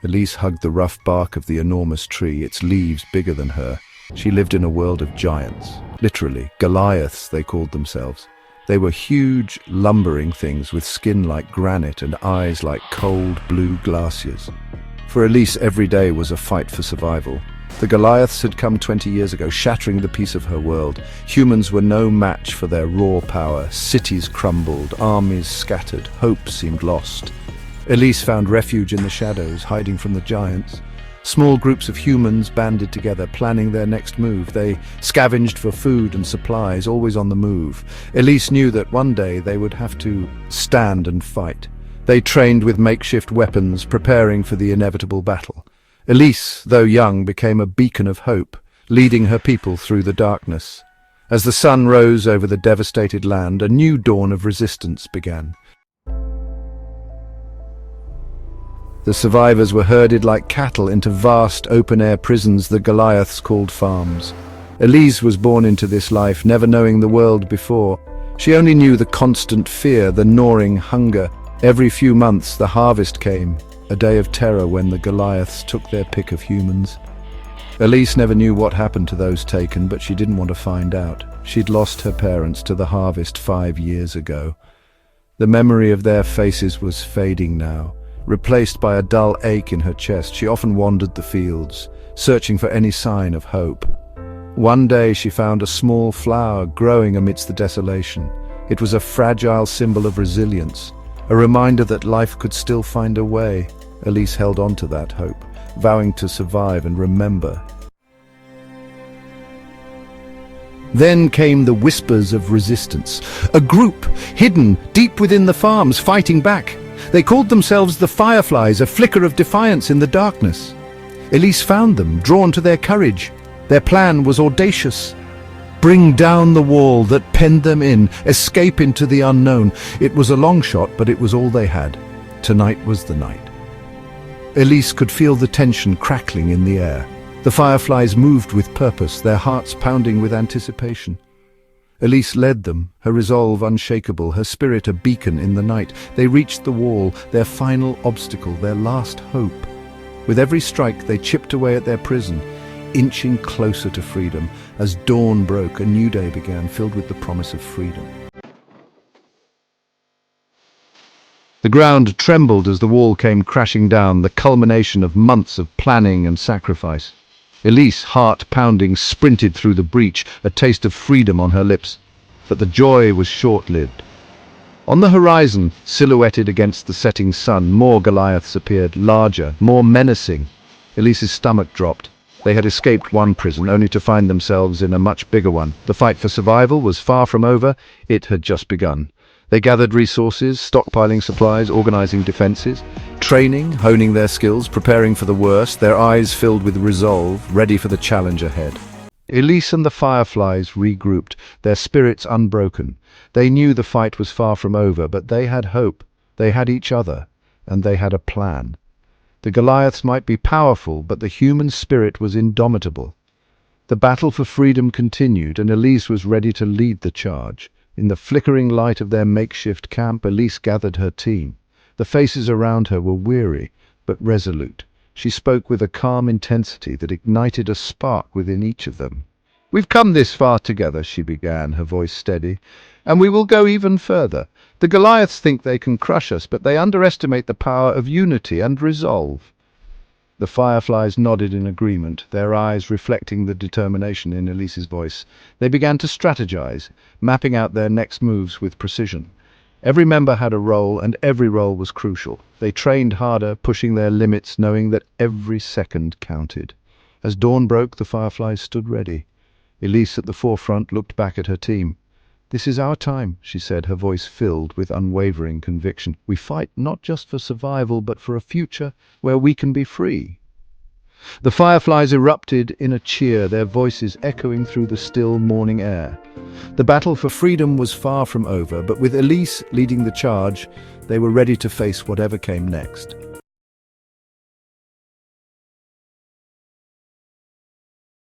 Elyse hugged the rough bark of the enormous tree, its leaves bigger than her. She lived in a world of giants. Literally, Goliaths, they called themselves. They were huge, lumbering things with skin like granite and eyes like cold blue glaciers. For Elyse, every day was a fight for survival. The Goliaths had come 20 years ago, shattering the peace of her world. Humans were no match for their raw power. Cities crumbled, armies scattered, hope seemed lost. Elyse found refuge in the shadows, hiding from the giants. Small groups of humans banded together, planning their next move. They scavenged for food and supplies, always on the move. Elyse knew that one day they would have to stand and fight. They trained with makeshift weapons, preparing for the inevitable battle. Elyse, though young, became a beacon of hope, leading her people through the darkness. As the sun rose over the devastated land, a new dawn of resistance began. The survivors were herded like cattle into vast open-air prisons the Goliaths called farms. Elyse was born into this life, never knowing the world before. She only knew the constant fear, the gnawing hunger. Every few months the harvest came, a day of terror when the Goliaths took their pick of humans. Elyse never knew what happened to those taken, but she didn't want to find out. She'd lost her parents to the harvest 5 years ago. The memory of their faces was fading now, replaced by a dull ache in her chest. She often wandered the fields, searching for any sign of hope. One day she found a small flower growing amidst the desolation. It was a fragile symbol of resilience, a reminder that life could still find a way. Elyse held on to that hope, vowing to survive and remember. Then came the whispers of resistance, a group hidden deep within the farms fighting back. They called themselves the Fireflies, a flicker of defiance in the darkness. Elyse found them, drawn to their courage. Their plan was audacious. Bring down the wall that penned them in, escape into the unknown. It was a long shot, but it was all they had. Tonight was the night. Elyse could feel the tension crackling in the air. The Fireflies moved with purpose, their hearts pounding with anticipation. Elyse led them, her resolve unshakable, her spirit a beacon in the night. They reached the wall, their final obstacle, their last hope. With every strike, they chipped away at their prison, inching closer to freedom. As dawn broke, a new day began, filled with the promise of freedom. The ground trembled as the wall came crashing down, the culmination of months of planning and sacrifice. Elyse, heart pounding, sprinted through the breach, a taste of freedom on her lips. But the joy was short-lived. On the horizon, silhouetted against the setting sun, more Goliaths appeared, larger, more menacing. Elyse's stomach dropped. They had escaped one prison, only to find themselves in a much bigger one. The fight for survival was far from over. It had just begun. They gathered resources, stockpiling supplies, organizing defenses, training, honing their skills, preparing for the worst, their eyes filled with resolve, ready for the challenge ahead. Elyse and the Fireflies regrouped, their spirits unbroken. They knew the fight was far from over, but they had hope, they had each other, and they had a plan. The Goliaths might be powerful, but the human spirit was indomitable. The battle for freedom continued, and Elyse was ready to lead the charge. In the flickering light of their makeshift camp, Elyse gathered her team. The faces around her were weary, but resolute. She spoke with a calm intensity that ignited a spark within each of them. "We've come this far together," she began, her voice steady, "and we will go even further. The Goliaths think they can crush us, but they underestimate the power of unity and resolve." The Fireflies nodded in agreement, their eyes reflecting the determination in Elyse's voice. They began to strategize, mapping out their next moves with precision. Every member had a role, and every role was crucial. They trained harder, pushing their limits, knowing that every second counted. As dawn broke, the Fireflies stood ready. Elyse, at the forefront, looked back at her team. "This is our time," she said, her voice filled with unwavering conviction. "We fight not just for survival, but for a future where we can be free." The Fireflies erupted in a cheer, their voices echoing through the still morning air. The battle for freedom was far from over, but with Elyse leading the charge, they were ready to face whatever came next.